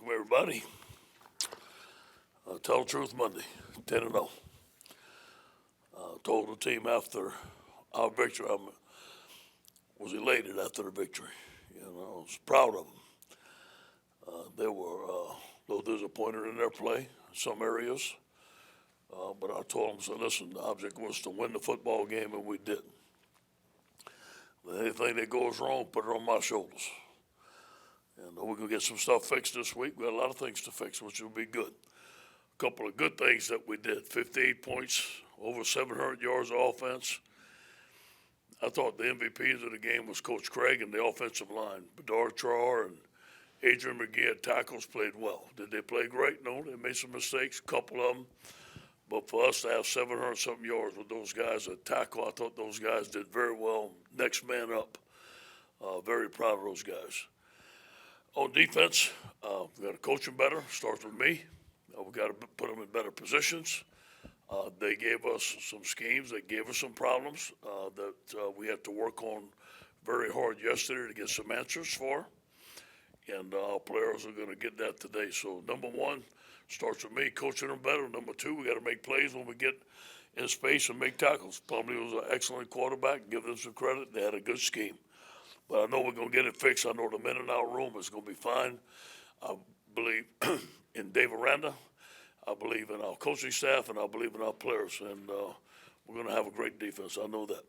Welcome, everybody. Tell the Truth Monday, 10-0. Told the team after our victory, I was elated after the victory. I was proud of them. They were a little disappointed in their play in some areas. But I told them, so listen, the object was to win the football game, and we did. But anything that goes wrong, put it on my shoulders. And we're going to get some stuff fixed this week. We got a lot of things to fix, which will be good. A couple of good things that we did. 58 points, over 700 yards of offense. I thought the MVPs of the game was Coach Craig and the offensive line. Bedard Char and Adrian McGee at tackles played well. Did they play great? No, they made some mistakes, a couple of them. But for us to have 700-something yards with those guys at tackle, I thought those guys did very well. Next man up. Very proud of those guys. On defense, we got to coach them better. Starts with me. We got to put them in better positions. They gave us some schemes. They gave us some problems that we had to work on very hard yesterday to get some answers for. And our players are going to get that today. So, number one, starts with me, coaching them better. Number two, we got to make plays when we get in space and make tackles. Plumlee was an excellent quarterback. Give them some credit. They had a good scheme. But I know we're going to get it fixed. I know the men in our room is going to be fine. I believe in Dave Aranda. I believe in our coaching staff, and I believe in our players. And we're going to have a great defense. I know that.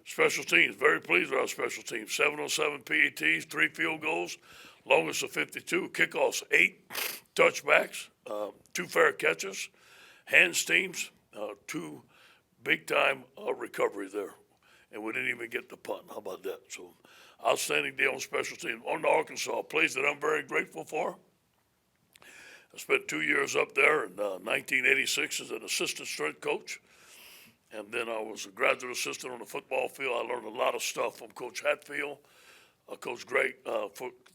Special teams, very pleased with our special teams. 7 on 7 PATs, 3 field goals, longest of 52, kickoffs 8, touchbacks, 2 fair catches, hands teams, 2 big-time recoveries there. And we didn't even get the punt. How about that? So, outstanding day on special teams. On to Arkansas, place that I'm very grateful for. I spent 2 years up there in 1986 as an assistant strength coach. And then I was a graduate assistant on the football field. I learned a lot of stuff from Coach Hatfield, Coach Gray,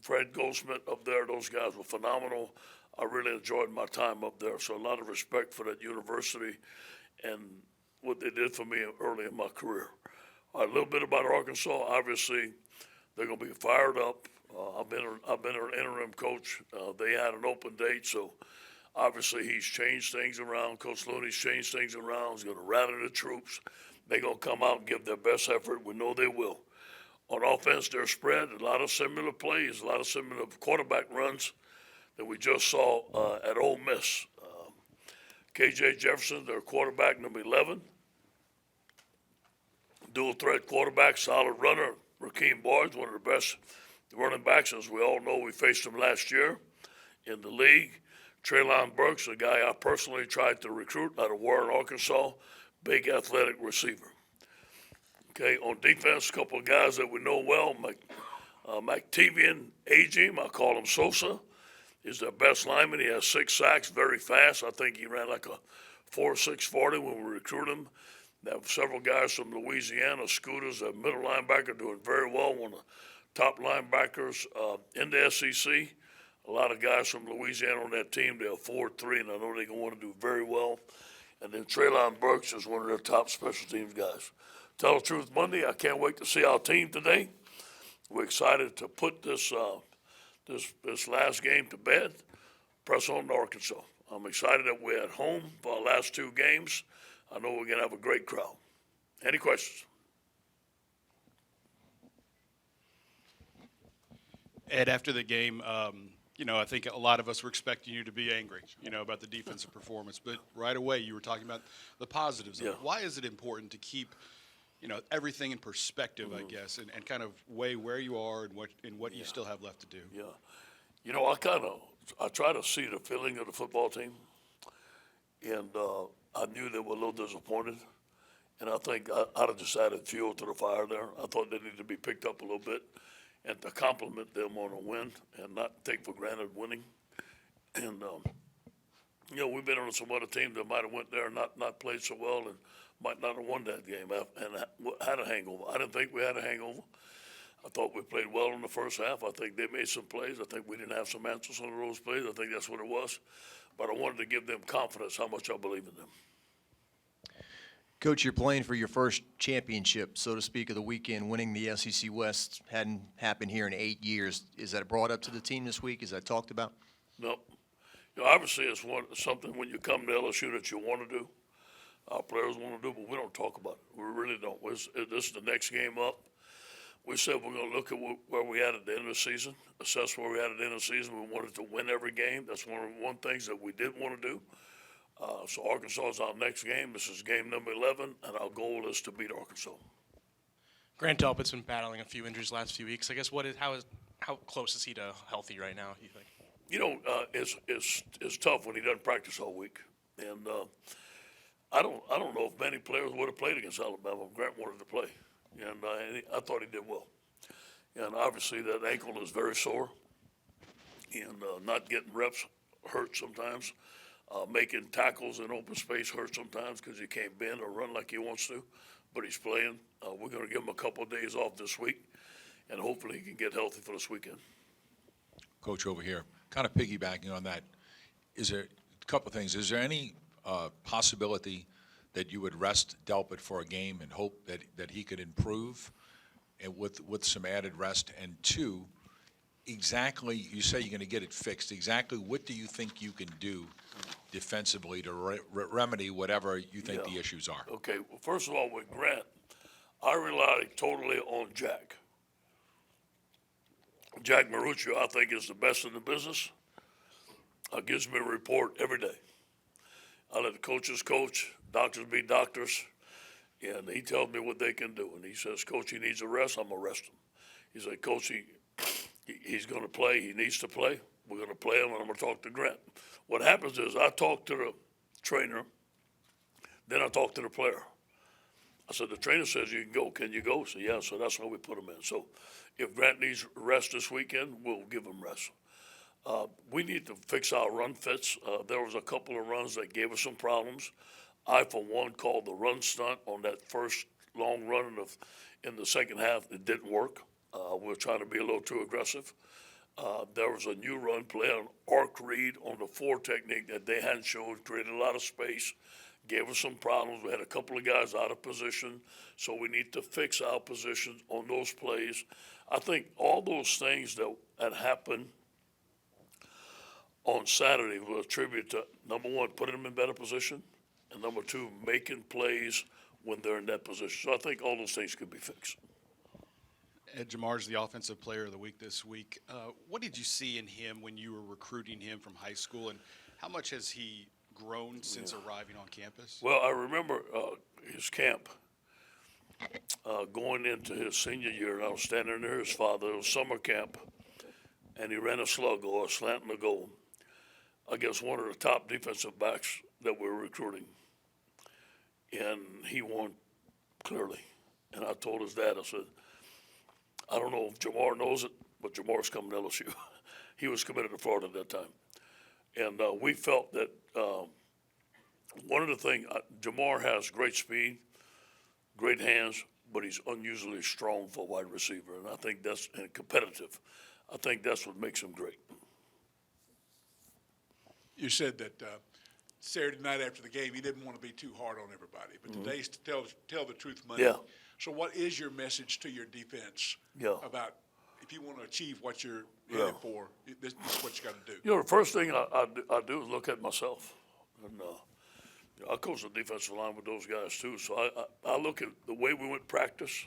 Fred Goldsmith up there. Those guys were phenomenal. I really enjoyed my time up there. So a lot of respect for that university and what they did for me early in my career. A little bit about Arkansas. Obviously, they're going to be fired up. I've been an interim coach. They had an open date, so obviously he's changed things around. Coach Looney's changed things around. He's going to rally the troops. They're going to come out and give their best effort. We know they will. On offense, they're spread. A lot of similar plays, a lot of similar quarterback runs that we just saw at Ole Miss. KJ Jefferson, their quarterback, number 11. Dual threat quarterback, solid runner. Rakeem Boyd's one of the best running backs, as we all know. We faced him last year in the league. Treylon Burks, a guy I personally tried to recruit out of Warren, Arkansas, big athletic receiver. Okay, on defense, a couple of guys that we know well. McTevian Agim, I call him Sosa, is their best lineman. He has 6 sacks, very fast. I think he ran like a 4.6 40 when we recruited him. They have several guys from Louisiana. Scooters, a middle linebacker, doing very well. One of the top linebackers in the SEC. A lot of guys from Louisiana on that team. They're 4-3, and I know they're going to want to do very well. And then Treylon Burks is one of their top special teams guys. Tell the Truth Monday, I can't wait to see our team today. We're excited to put this last game to bed. Press on to Arkansas. I'm excited that we're at home for our last 2 games. I know we're going to have a great crowd. Any questions? Ed, after the game, I think a lot of us were expecting you to be angry, about the defensive performance. But right away, you were talking about the positives. Yeah. Why is it important to keep, everything in perspective, I guess, and kind of weigh where you are and what you still have left to do? Yeah. I try to see the feeling of the football team. And I knew they were a little disappointed. And I think I'd have just added fuel to the fire there. I thought they needed to be picked up a little bit and to compliment them on a win and not take for granted winning. And, we've been on some other teams that might have went there and not played so well and might not have won that game and had a hangover. I didn't think we had a hangover. I thought we played well in the first half. I think they made some plays. I think we didn't have some answers on those plays. I think that's what it was. But I wanted to give them confidence how much I believe in them. Coach, you're playing for your first championship, so to speak, of the weekend. Winning the SEC West hadn't happened here in 8 years. Is that brought up to the team this week? Is that talked about? No. Obviously, it's something when you come to LSU that you want to do. Our players want to do, but we don't talk about it. We really don't. This is the next game up. We said we're going to look at where we at the end of the season, assess where we at the end of the season. We wanted to win every game. That's one things that we didn't want to do. So Arkansas is our next game. This is game number 11, and our goal is to beat Arkansas. Grant Delpit's been battling a few injuries the last few weeks. I guess how close is he to healthy right now, you think? It's tough when he doesn't practice all week, and I don't know if many players would have played against Alabama if Grant wanted to play, and I thought he did well. And obviously that ankle is very sore, and not getting reps hurts sometimes. Making tackles in open space hurts sometimes because he can't bend or run like he wants to, but he's playing. We're going to give him a couple of days off this week, and hopefully he can get healthy for this weekend. Coach, over here, kind of piggybacking on that, is there a couple of things? Is there any possibility that you would rest Delpit for a game and hope that he could improve and with some added rest? And two, exactly, you say you're going to get it fixed. Exactly what do you think you can do defensively to remedy whatever you think the issues are? Okay, well, first of all, with Grant, I rely totally on Jack. Jack Maruccio, I think, is the best in the business. Gives me a report every day. I let the coaches coach, doctors be doctors, and he tells me what they can do. And he says, Coach, he needs a rest, I'm going to rest him. He said, Coach, he's going to play, he needs to play. We're going to play him, and I'm going to talk to Grant. What happens is I talk to the trainer, then I talk to the player. I said, the trainer says you can go. Can you go? So, yeah, so that's why we put him in. So if Grant needs rest this weekend, we'll give him rest. We need to fix our run fits. There was a couple of runs that gave us some problems. I, for one, called the run stunt on that first long run in the second half. It didn't work. We were trying to be a little too aggressive. There was a new run play on arc read on the 4 technique that they hadn't showed, created a lot of space, gave us some problems. We had a couple of guys out of position, so we need to fix our positions on those plays. I think all those things that happened on Saturday will attribute to, number one, putting them in better position, and number two, making plays when they're in that position. So I think all those things could be fixed. Ed Jamar's the Offensive Player of the Week this week. What did you see in him when you were recruiting him from high school, and how much has he grown since arriving on campus? Well, I remember his camp going into his senior year, and I was standing near his father. It was summer camp, and he ran a slug or a slant in the goal against one of the top defensive backs that we were recruiting. And he won clearly. And I told his dad, I said, I don't know if Jamar knows it, but Jamar's coming to LSU. He was committed to Florida at that time. And we felt that one of the things, Jamar has great speed, great hands, but he's unusually strong for a wide receiver. And I think that's and competitive. I think that's what makes him great. You said that Saturday night after the game, you didn't want to be too hard on everybody, but today's tell the truth Monday. Yeah. So what is your message to your defense about if you want to achieve what you're headed for, this is what you got to do? The first thing I do is look at myself. And I coach the defensive line with those guys too. So I look at the way we went practice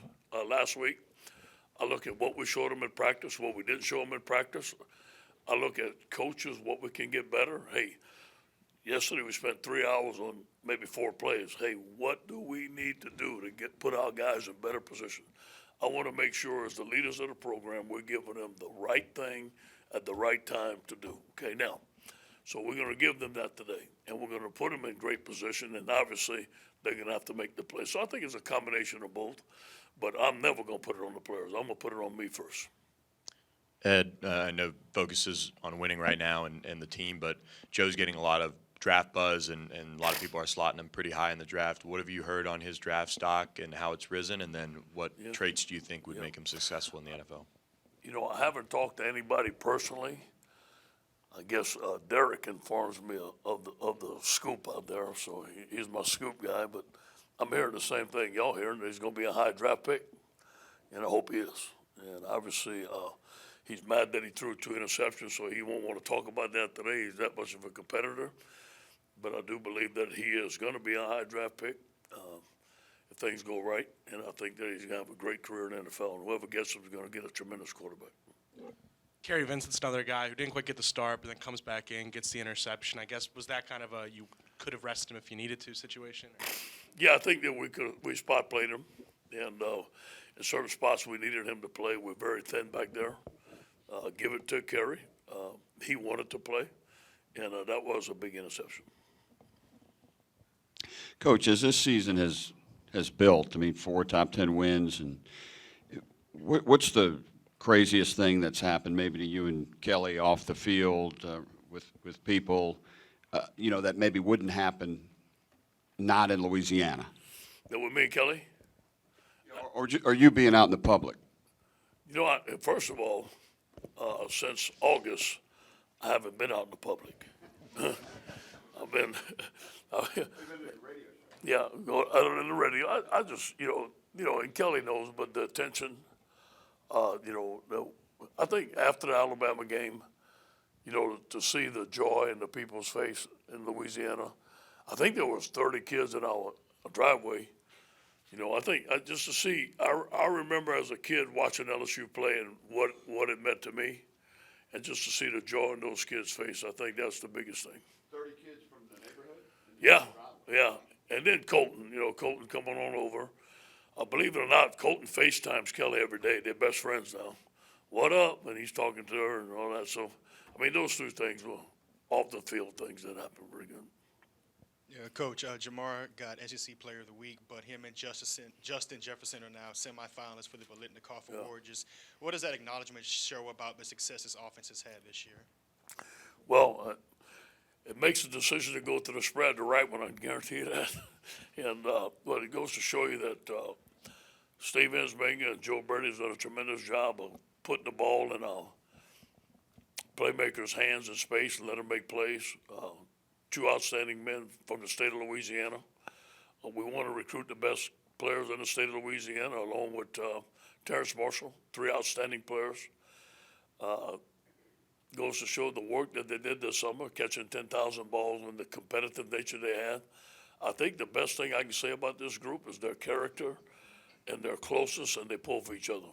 last week. I look at what we showed them in practice, what we didn't show them in practice. I look at coaches, what we can get better. Hey, yesterday we spent 3 hours on maybe 4 plays. Hey, what do we need to do to put our guys in better position? I want to make sure as the leaders of the program, we're giving them the right thing at the right time to do. Okay, now, so we're going to give them that today, and we're going to put them in great position, and obviously they're going to have to make the play. So I think it's a combination of both, but I'm never going to put it on the players. I'm going to put it on me first. Ed, I know focus is on winning right now and the team, but Joe's getting a lot of draft buzz, and a lot of people are slotting him pretty high in the draft. What have you heard on his draft stock and how it's risen, and then what traits do you think would make him successful in the NFL? I haven't talked to anybody personally. I guess Derek informs me of the scoop out there, so he's my scoop guy, but I'm hearing the same thing y'all hearing, that he's going to be a high draft pick, and I hope he is. And obviously He's mad that he threw 2 interceptions, so he won't want to talk about that today. He's that much of a competitor. But I do believe that he is going to be a high draft pick if things go right. And I think that he's going to have a great career in the NFL. And whoever gets him is going to get a tremendous quarterback. Kerry Vincent's another guy who didn't quite get the start, but then comes back in, gets the interception. I guess, was that kind of a you could have rested him if you needed to situation? Yeah, I think that we spot played him. And in certain spots we needed him to play. We're very thin back there. Give it to Kerry. He wanted to play. And that was a big interception. Coach, as this season has built, I mean, 4 top 10 wins, and what's the craziest thing that's happened maybe to you and Kelly off the field with people, that maybe wouldn't happen not in Louisiana? That with me and Kelly? Or you being out in the public? First of all, since August, I haven't been out in the public. I've been yeah, other than the radio. I just, and Kelly knows, but the attention, I think after the Alabama game, to see the joy in the people's face in Louisiana, I think there was 30 kids in our driveway. I think just to see, I remember as a kid watching LSU play and what it meant to me, and just to see the joy in those kids' face, I think that's the biggest thing. 30 kids from the neighborhood? Yeah. And then Colton, Colton coming on over. Believe it or not, Colton FaceTimes Kelly every day. They're best friends now. What up? And he's talking to her and all that. So, I mean, those 2 things were off the field things that happened pretty good. Yeah, Coach, Jamar got SEC Player of the Week, but him and Justin Jefferson are now semifinalists for the Biletnikoff Award. Just what does that acknowledgement show about the success this offense has had this year? Well, it makes the decision to go to the spread the right one, I can guarantee you that. And but it goes to show you that Steve Ensminger and Joe Brady's done a tremendous job of putting the ball in playmakers' hands in space and let them make plays. 2 outstanding men from the state of Louisiana. We want to recruit the best players in the state of Louisiana, along with Terrence Marshall, 3 outstanding players. Goes to show the work that they did this summer, catching 10,000 balls and the competitive nature they had. I think the best thing I can say about this group is their character and their closeness, and they pull for each other.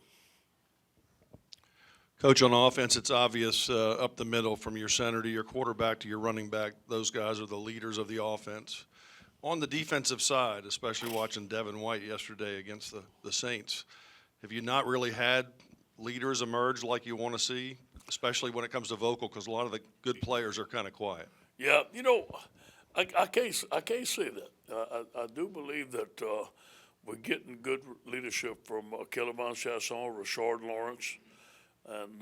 Coach, on offense, it's obvious up the middle from your center to your quarterback to your running back, those guys are the leaders of the offense. On the defensive side, especially watching Devin White yesterday against the Saints, have you not really had leaders emerge like you want to see, especially when it comes to vocal, because a lot of the good players are kind of quiet? Yeah, I can't say that. I do believe that we're getting good leadership from Kelly Von Chasson, Rashard Lawrence. And,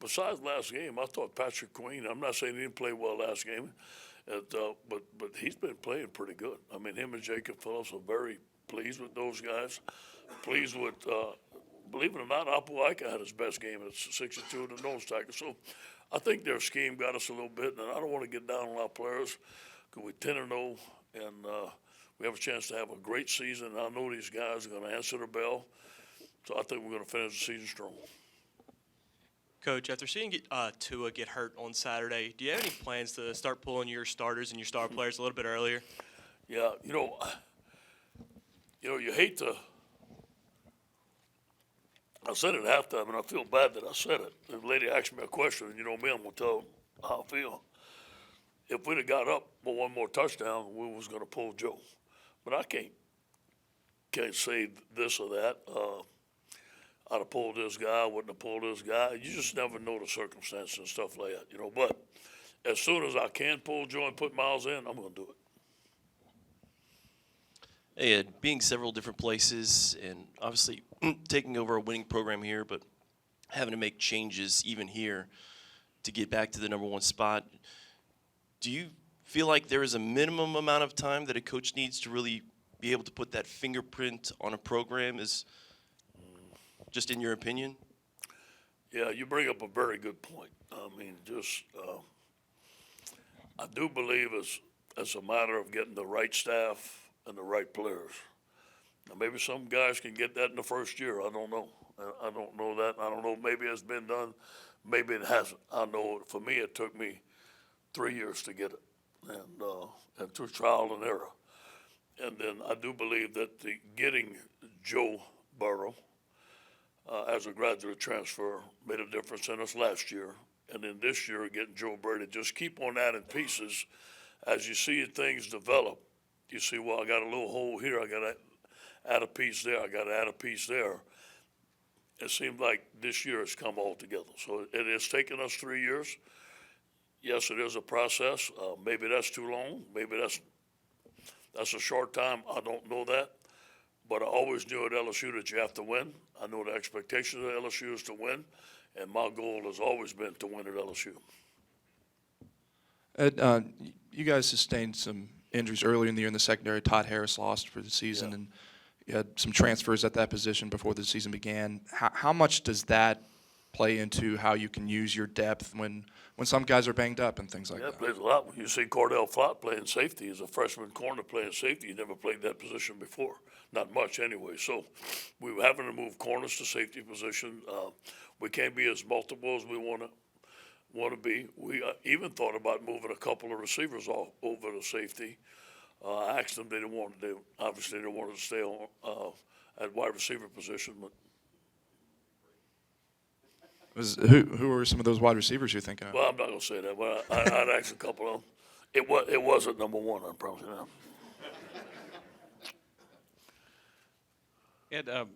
besides last game, I thought Patrick Queen, I'm not saying he didn't play well last game, but he's been playing pretty good. I mean, him and Jacob Phillips are very pleased with those guys. Pleased with, believe it or not, Apu had his best game at 62 in the nose tackle. So I think their scheme got us a little bit, and I don't want to get down on our players because we're 10-0, and we have a chance to have a great season. And I know these guys are going to answer the bell, so I think we're going to finish the season strong. Coach, after seeing Tua get hurt on Saturday, do you have any plans to start pulling your starters and your star players a little bit earlier? Yeah, you hate to. I said it at halftime, and I feel bad that I said it. The lady asked me a question, and me, I'm going to tell her how I feel. If we'd have got up for 1 more touchdown, we was going to pull Joe. But I can't say this or that. I'd have pulled this guy, I wouldn't have pulled this guy. You just never know the circumstances and stuff like that, But as soon as I can pull Joe and put Miles in, I'm going to do it. Hey, Ed, being several different places and obviously taking over a winning program here, but having to make changes even here to get back to the #1 spot, do you feel like there is a minimum amount of time that a coach needs to really be able to put that fingerprint on a program? Is just in your opinion? Yeah, you bring up a very good point. I mean, I do believe it's a matter of getting the right staff and the right players. Now, maybe some guys can get that in the first year. I don't know. I don't know that. I don't know, maybe it's been done, maybe it hasn't. I know for me, it took me 3 years to get it, and through trial and error. And then I do believe that getting Joe Burrow as a graduate transfer made a difference in us last year. And then this year, getting Joe Brady, just keep on adding pieces. As you see things develop, you see, well, I got a little hole here, I got to add a piece there, I got to add a piece there. It seems like this year has come all together. So it has taken us 3 years. Yes, it is a process. Maybe that's too long. Maybe that's a short time. I don't know that. But I always knew at LSU that you have to win. I know the expectation of LSU is to win, and my goal has always been to win at LSU. Ed, you guys sustained some injuries earlier in the year in the secondary. Todd Harris lost for the season, and you had some transfers at that position before the season began. How much does that play into how you can use your depth when some guys are banged up and things like that? Yeah, it plays a lot. When you see Cordell Flott playing safety, he's a freshman corner playing safety. He never played that position before, not much anyway. So we were having to move corners to safety position. We can't be as multiple as we want to be. We even thought about moving a couple of receivers over to safety. I asked them, they obviously they wanted to stay on at wide receiver position, but. Who were some of those wide receivers you think of? Well, I'm not going to say that, but I'd ask a couple of them. It wasn't number one, I promise you that. Ed,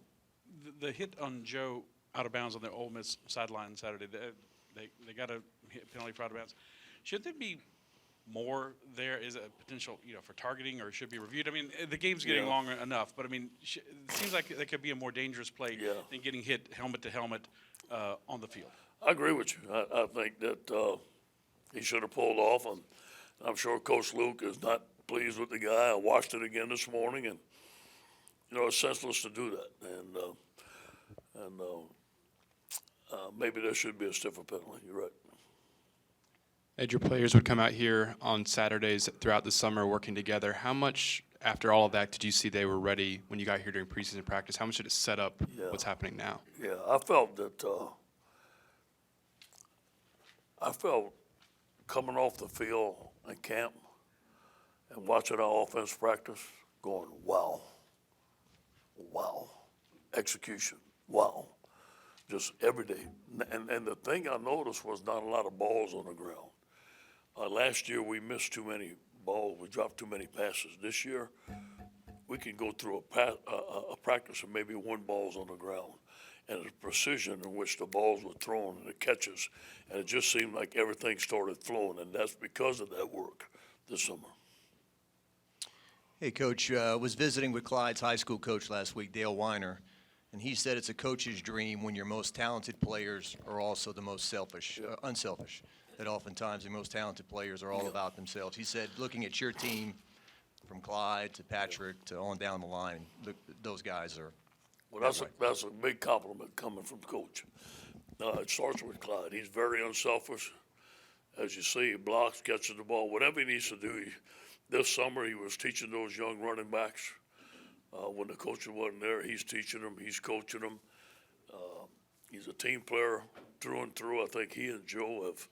the hit on Joe out of bounds on the Ole Miss sideline Saturday, they got a penalty for out of bounds. Should there be more there? Is it a potential, for targeting, or should be reviewed? I mean, the game's getting long enough, but I mean, it seems like that could be a more dangerous play than getting hit helmet to helmet on the field. I agree with you. I think that he should have pulled off, and I'm sure Coach Luke is not pleased with the guy. I watched it again this morning, and it's senseless to do that. And maybe there should be a stiffer penalty. You're right. Ed, your players would come out here on Saturdays throughout the summer working together. How much, after all of that, did you see they were ready when you got here during preseason practice? How much did it set up what's happening now? Yeah, I felt that coming off the field in camp and watching our offense practice, going, wow, execution, wow, just every day. And the thing I noticed was not a lot of balls on the ground. Last year we missed too many balls. We dropped too many passes. This year we can go through a practice and maybe one ball's on the ground, and the precision in which the balls were thrown and the catches, and it just seemed like everything started flowing, and that's because of that work this summer. Hey, Coach, was visiting with Clyde's high school coach last week, Dale Weiner, and he said it's a coach's dream when your most talented players are also the most unselfish. That oftentimes the most talented players are all about themselves. He said, looking at your team, from Clyde to Patrick to on down the line, those guys are. Well, that's a big compliment coming from Coach. It starts with Clyde. He's very unselfish. As you see, he blocks, catches the ball, whatever he needs to do. This summer, he was teaching those young running backs. When the coach wasn't there, he's teaching them, he's coaching them. He's a team player through and through. I think he and Joe have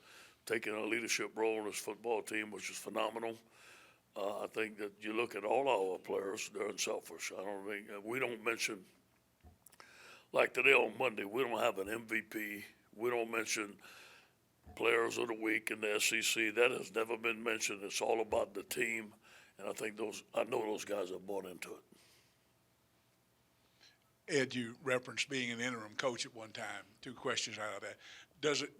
taken a leadership role in his football team, which is phenomenal. I think that you look at all our players, they're unselfish. I don't think we don't mention, like today on Monday, we don't have an MVP. We don't mention players of the week in the SEC. That has never been mentioned. It's all about the team, and I know those guys have bought into it. Ed, you referenced being an interim coach at one time. 2 questions out of that.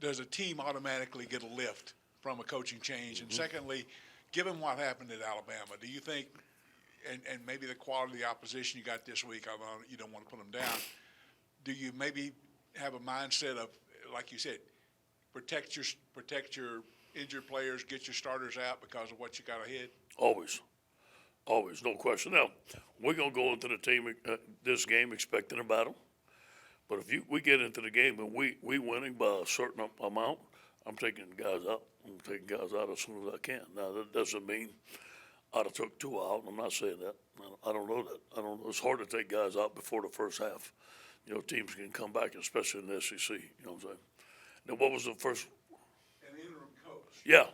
Does a team automatically get a lift from a coaching change? And secondly, given what happened at Alabama, do you think, and maybe the quality of the opposition you got this week, although you don't want to put them down, do you maybe have a mindset of, like you said, protect your injured players, get your starters out because of what you got ahead? Always, no question. Now, we're going to go into the team this game expecting a battle. But if we get into the game and we winning by a certain amount, I'm taking guys out. I'm taking guys out as soon as I can. Now, that doesn't mean I'd have took 2 out. I'm not saying that. I don't know that. I don't know. It's hard to take guys out before the first half. teams can come back, especially in the SEC. You know what I'm saying? Now, what was the first? An interim coach. Yeah,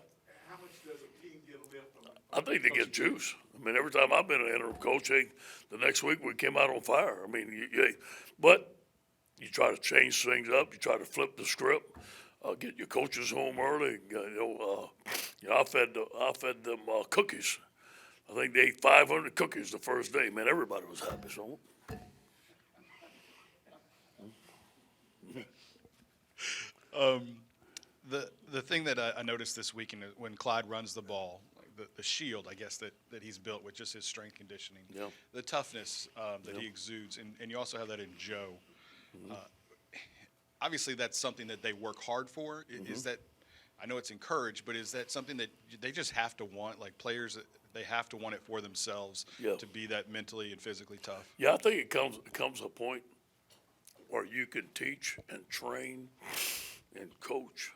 How much does a team get a lift from? I think they get juice. I mean, every time I've been an interim coach, the next week we came out on fire. I mean, but you try to change things up. You try to flip the script. Get your coaches home early. I fed them cookies. I think they ate 500 cookies the first day. Man, everybody was happy. So. The thing that I noticed this weekend when Clyde runs the ball, the shield, I guess, that he's built with just his strength conditioning, the toughness that he exudes, and you also have that in Joe. Obviously, that's something that they work hard for. Is that, I know it's encouraged, but is that something that they just have to want, like players, they have to want it for themselves to be that mentally and physically tough? Yeah, I think it comes a point where you can teach and train and coach,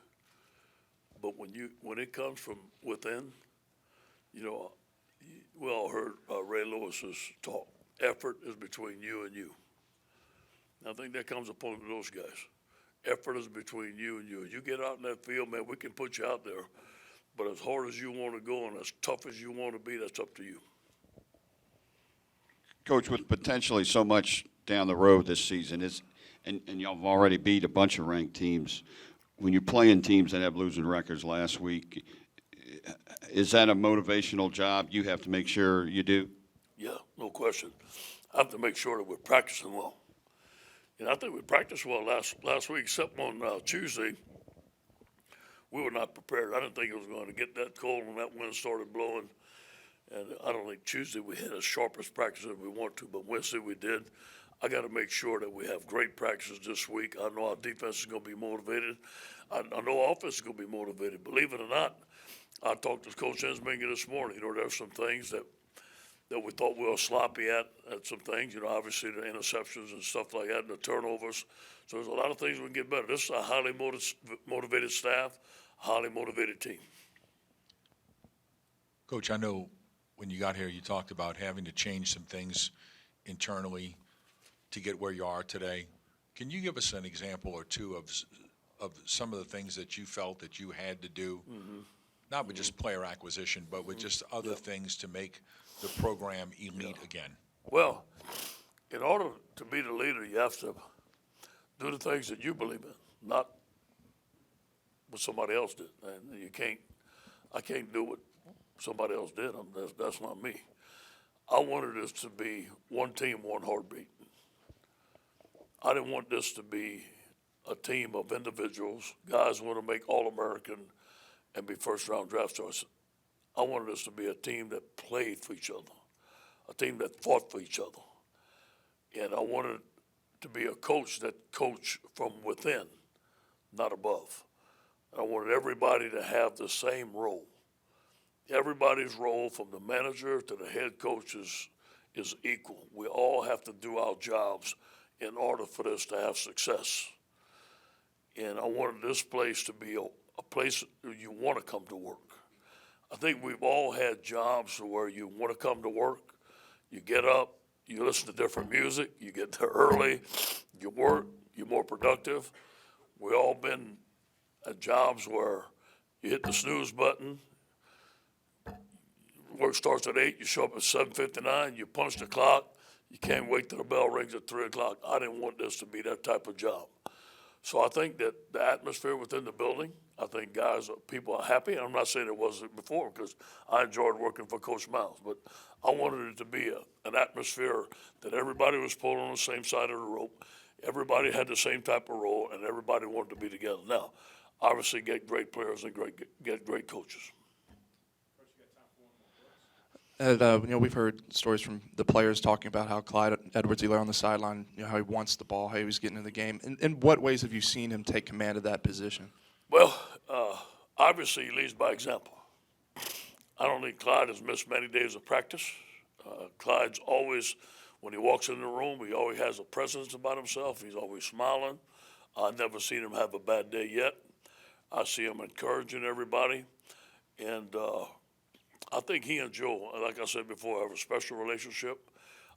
but when it comes from within, we all heard Ray Lewis's talk. Effort is between you and you. I think that comes a point with those guys. Effort is between you and you. You get out in that field, man, we can put you out there, but as hard as you want to go and as tough as you want to be, that's up to you. Coach, with potentially so much down the road this season, and y'all have already beat a bunch of ranked teams, when you're playing teams that have losing records last week, is that a motivational job you have to make sure you do? Yeah, no question. I have to make sure that we're practicing well. And I think we practiced well last week, except on Tuesday. We were not prepared. I didn't think it was going to get that cold when that wind started blowing. And I don't think Tuesday we had as sharp as practice as we want to, but Wednesday we did. I got to make sure that we have great practices this week. I know our defense is going to be motivated. I know our offense is going to be motivated. Believe it or not, I talked to Coach Ensminger this morning. There's some things that we thought we were sloppy at some things. Obviously the interceptions and stuff like that, and the turnovers. So there's a lot of things we can get better. This is a highly motivated staff, highly motivated team. Coach, I know when you got here, you talked about having to change some things internally to get where you are today. Can you give us an example or two of some of the things that you felt that you had to do, not with just player acquisition, but with just other things to make the program elite again? Well, in order to be the leader, you have to do the things that you believe in, not what somebody else did. And I can't do what somebody else did. That's not me. I wanted this to be one team, one heartbeat. I didn't want this to be a team of individuals, guys who want to make All-American and be first-round draft choice. I wanted us to be a team that played for each other, a team that fought for each other. And I wanted to be a coach that coached from within, not above. I wanted everybody to have the same role. Everybody's role, from the manager to the head coach, is equal. We all have to do our jobs in order for this to have success. And I wanted this place to be a place where you want to come to work. I think we've all had jobs where you want to come to work, you get up, you listen to different music, you get there early, you work, you're more productive. We've all been at jobs where you hit the snooze button, work starts at 8, you show up at 7:59, you punch the clock, you can't wait till the bell rings at 3 o'clock. I didn't want this to be that type of job. So I think that the atmosphere within the building, I think people are happy. I'm not saying it wasn't before, because I enjoyed working for Coach Miles, but I wanted it to be an atmosphere that everybody was pulling on the same side of the rope. Everybody had the same type of role, and everybody wanted to be together. Now, obviously get great players and get great coaches. And, we've heard stories from the players talking about how Clyde Edwards-Helaire on the sideline, how he wants the ball, how he was getting in the game. In what ways have you seen him take command of that position? Well, obviously he leads by example. I don't think Clyde has missed many days of practice. Clyde's always, when he walks in the room, he always has a presence about himself. He's always smiling. I've never seen him have a bad day yet. I see him encouraging everybody. And I think he and Joe, like I said before, have a special relationship.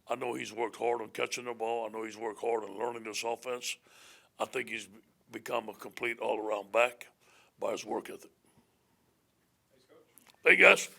I know he's worked hard on catching the ball. I know he's worked hard on learning this offense. I think he's become a complete all-around back by his work ethic. Hey, guys.